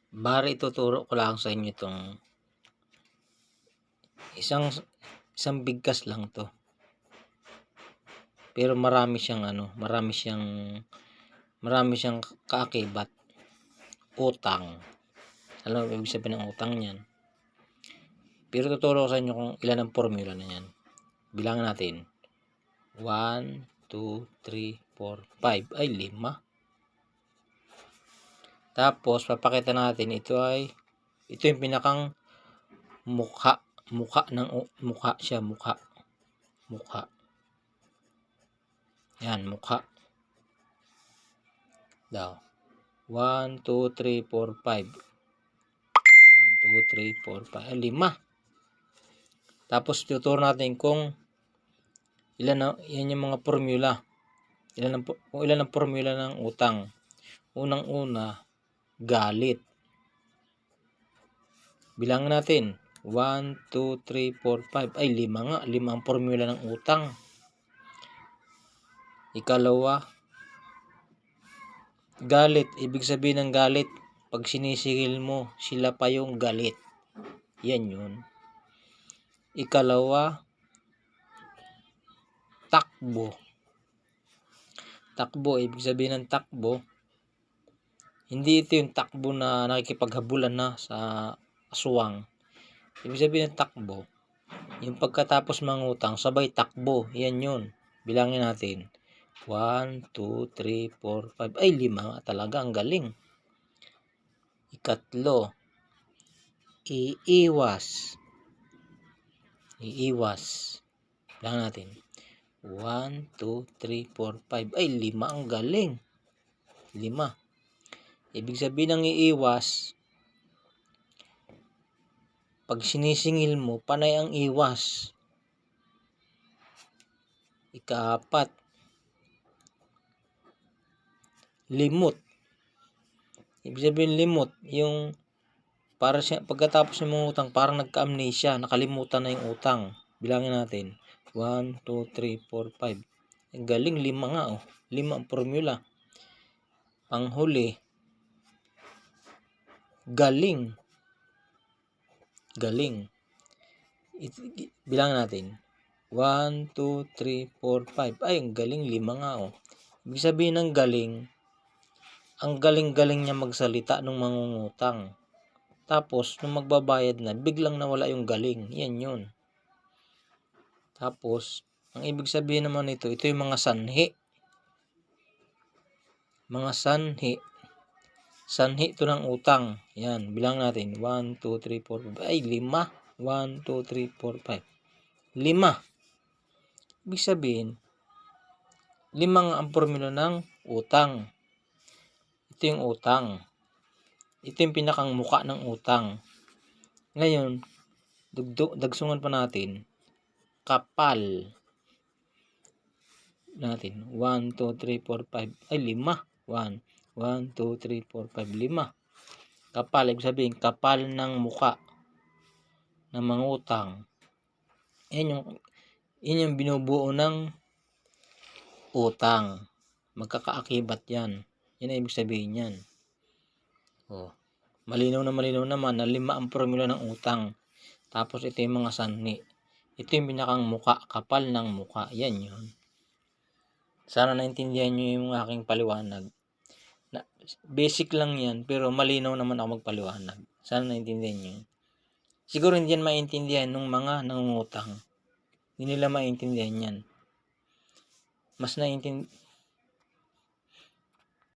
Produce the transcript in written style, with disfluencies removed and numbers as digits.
Bale ituturo ko lang sa inyo itong isang bigkas lang 'to. Pero marami siyang marami siyang kaakibat. Utang. Alam mo ibig sabihin ng utang niyan? Pero tuturo ko sa inyo kung ilan ang formula na yan. Bilangan natin. 1, 2, 3, 4, 5. Ay, 5. Tapos, papakita natin ito yung pinakang mukha. Mukha siya. Yan, mukha. Daw. 1, 2, 3, 4, 5. 1, 2, 3, 4, 5. Ay, 5. Tapos, tuturo natin kung yan yung mga formula. Kung ilan ang formula ng utang. Unang-una, galit. Bilangan natin. 1, 2, 3, 4, 5. Ay, 5 nga. 5 ang formula ng utang. Ikalawa, galit. Ibig sabihin ng galit, pag sinisigil mo, sila pa yung galit. Yan yun. Ikalawa, takbo. Takbo, ibig sabihin ng takbo, hindi ito yung takbo na nakikipaghabulan na sa aswang. Ibig sabihin ng takbo, yung pagkatapos mangutang, sabay takbo. Yan yun. Bilangin natin. 1, 2, 3, 4, 5. Ay, 5 nga talaga. Ang galing. Ikatlo, iiwas. Bilangin natin. 1, 2, 3, 4, 5. Ay, 5. Ang galing. 5. Ibig sabihin ng iiwas, pag sinisingil mo, panay ang iwas. Ikaapat, limot. Ibig sabihin limot, yung para siya, pagkatapos ng mga utang, parang nagka-amnesia, nakalimutan na yung utang. Bilangin natin. 1, 2, 3, 4, 5. Ang galing, 5 nga 5 ang formula. Panghuli, galing. Bilangin natin. 1, 2, 3, 4, 5. Ay, ang galing, 5 nga Ibig sabihin ng galing, ang galing-galing niya magsalita nung mangungutang. Tapos, nung magbabayad na, biglang nawala yung galing. Yan yun. Tapos, ang ibig sabihin naman ito yung mga sanhi. Mga sanhi. Sanhi ito ng utang. Yan, bilang natin. 1, 2, 3, 4, 5. Ay, 5. 1, 2, 3, 4, 5. 5. Ibig sabihin, 5 ang formula ng utang. Ito yung utang. Ito yung pinakang muka ng utang. Ngayon, dagsungan pa natin. Kapal. Natin. 1, 2, 3, 4, 5. Ay, 5. 1, 2, 3, 4, 5, 5. Kapal, ibig sabihin, kapal ng muka ng mangutang. Yan yung binubuo ng utang. Magkakaakibat yan. Yan ang ibig sabihin yan. Malinaw naman na 5 ang formula ng utang. Tapos ito yung mga sanhi. Ito yung pinakang muka, kapal ng muka. Yan yun. Sana naintindihan nyo yung aking paliwanag. Basic lang yan, pero malinaw naman ako magpaliwanag. Sana naintindihan nyo. Siguro hindi yan maintindihan ng mga nangungutang. Hindi nila maintindihan yan. Mas